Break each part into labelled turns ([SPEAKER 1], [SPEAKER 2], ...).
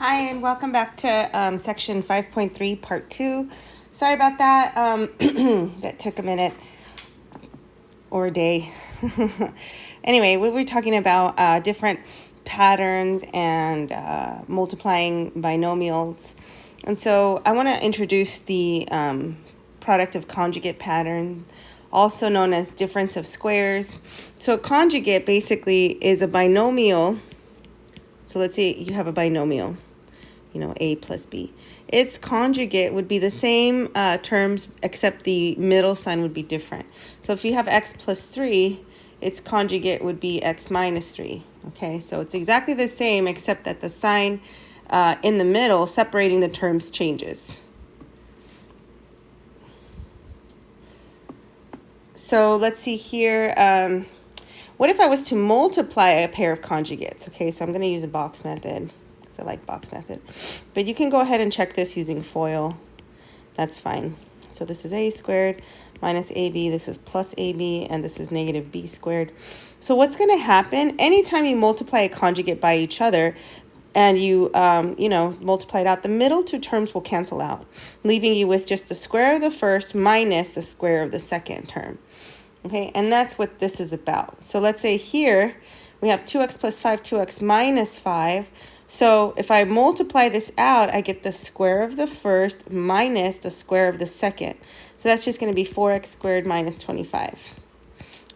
[SPEAKER 1] Hi, and welcome back to section 5.3, part 2. Sorry about that. That took a minute or a day. Anyway, we were talking about different patterns and multiplying binomials. And so I want to introduce the product of conjugate pattern, also known as difference of squares. So a conjugate basically is a binomial. So let's say you have a binomial. A plus b. Its conjugate would be the same terms, except the middle sign would be different. So if you have x plus 3, its conjugate would be x minus 3. Okay, so it's exactly the same, except that the sign in the middle, separating the terms, changes. So let's see here. What if I was to multiply a pair of conjugates? Okay, so I'm going to use a box method. I like box method, but you can go ahead and check this using FOIL. That's fine. So this is a squared minus ab, this is plus ab, and this is negative b squared. So what's going to happen anytime you multiply a conjugate by each other and you multiply it out, the middle two terms will cancel out, leaving you with just the square of the first minus the square of the second term. Okay, and that's what this is about. So let's say here we have 2x plus 5, 2x minus 5. So if I multiply this out, I get the square of the first minus the square of the second. So that's just going to be 4x squared minus 25.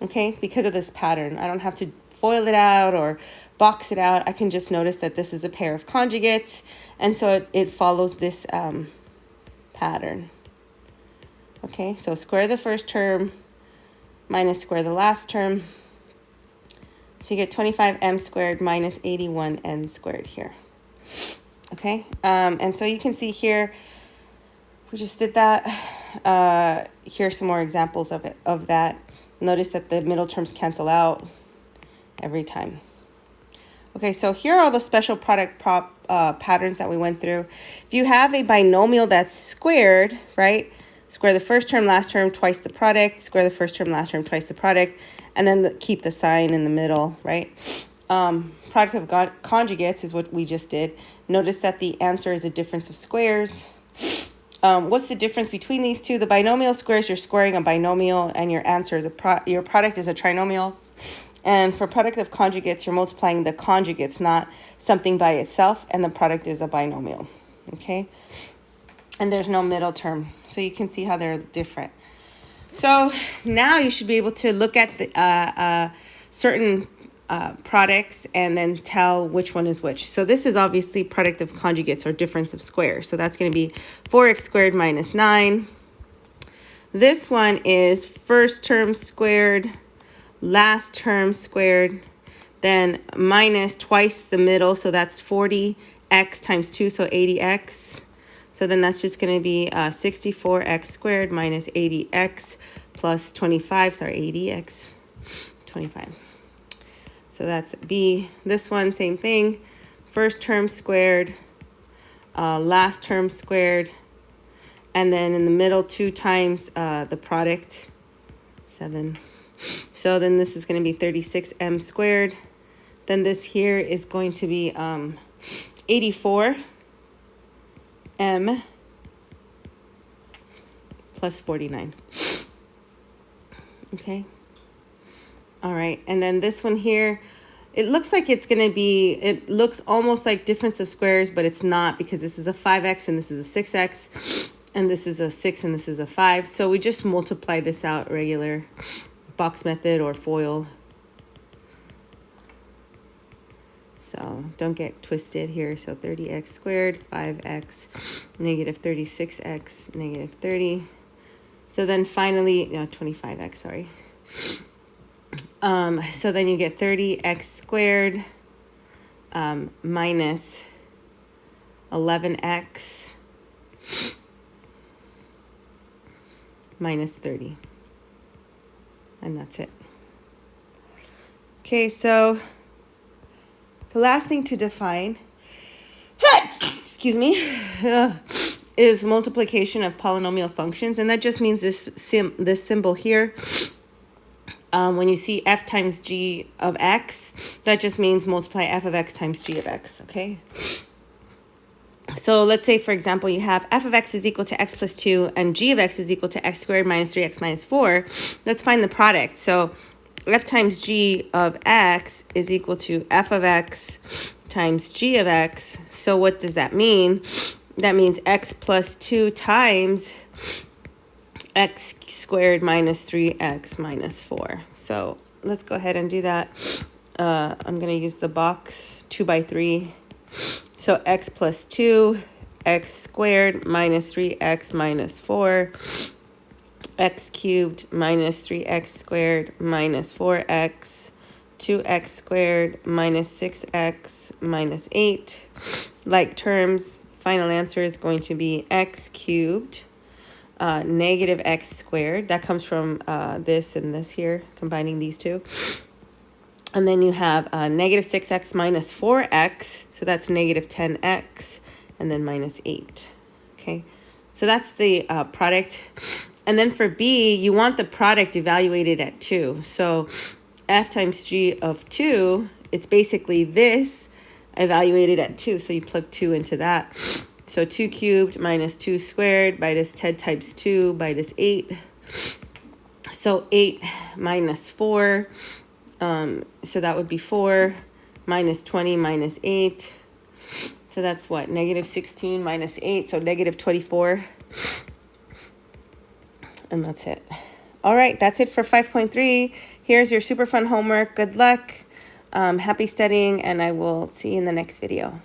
[SPEAKER 1] Okay, because of this pattern, I don't have to FOIL it out or box it out. I can just notice that this is a pair of conjugates, and so it follows this pattern. Okay, so square the first term minus square the last term. So you get 25m squared minus 81n squared here. Okay, and so you can see here, we just did that. Here's some more examples of that. Notice that the middle terms cancel out every time. Okay, so here are all the special product patterns that we went through. If you have a binomial that's squared, right? Square the first term, last term, twice the product. Square the first term, last term, twice the product. And then keep the sign in the middle, right? Product of conjugates is what we just did. Notice that the answer is a difference of squares. What's the difference between these two? The binomial squares, you're squaring a binomial, and your answer is your product is a trinomial. And for product of conjugates, you're multiplying the conjugates, not something by itself, and the product is a binomial, okay? And there's no middle term, so you can see how they're different. So now you should be able to look at the certain products and then tell which one is which. So this is obviously product of conjugates or difference of squares. So that's going to be 4x squared minus 9. This one is first term squared, last term squared, then minus twice the middle. So that's 40x times 2, so 80x. So then that's just going to be 64x squared minus 80x plus 25. Sorry, 80x, 25. So that's B. This one, same thing. First term squared, last term squared, and then in the middle 2 times the product, 7. So then this is going to be 36m squared. Then this here is going to be 84. M plus 49. Okay. All right. And then this one here, it looks like it's going to be, it looks almost like difference of squares, but it's not, because this is a 5x and this is a 6x and this is a 6 and this is a 5. So we just multiply this out, regular box method or FOIL. So don't get twisted here. So 30x squared, 5x, negative 36x, negative 30. So then finally, 25x, sorry. So then you get 30x squared minus 11x minus 30. And that's it. Okay, so the last thing to define, excuse me, is multiplication of polynomial functions. And that just means this symbol here. When you see f times g of x, that just means multiply f of x times g of x, okay? So let's say, for example, you have f of x is equal to x plus 2 and g of x is equal to x squared minus 3x minus 4. Let's find the product. So f times g of x is equal to f of x times g of x. So what does that mean? That means x plus 2 times x squared minus 3x minus 4. So let's go ahead and do that. I'm going to use the box 2 by 3. So x plus 2, x squared minus 3x minus 4, x cubed minus 3x squared minus 4x, 2x squared minus 6x minus 8. Like terms, final answer is going to be x cubed, negative x squared. That comes from this and this here, combining these two. And then you have negative 6x minus 4x, so that's negative 10x, and then minus 8. Okay, so that's the product. And then for B, you want the product evaluated at 2. So f times g of 2, it's basically this evaluated at 2. So you plug 2 into that. So 2 cubed minus 2 squared by this 10 times 2 by this 8. So 8 minus 4. So that would be 4 minus 20 minus 8. So that's what? Negative 16 minus 8. So negative 24. And that's it. All right, that's it for 5.3. Here's your super fun homework. Good luck. Happy studying, and I will see you in the next video.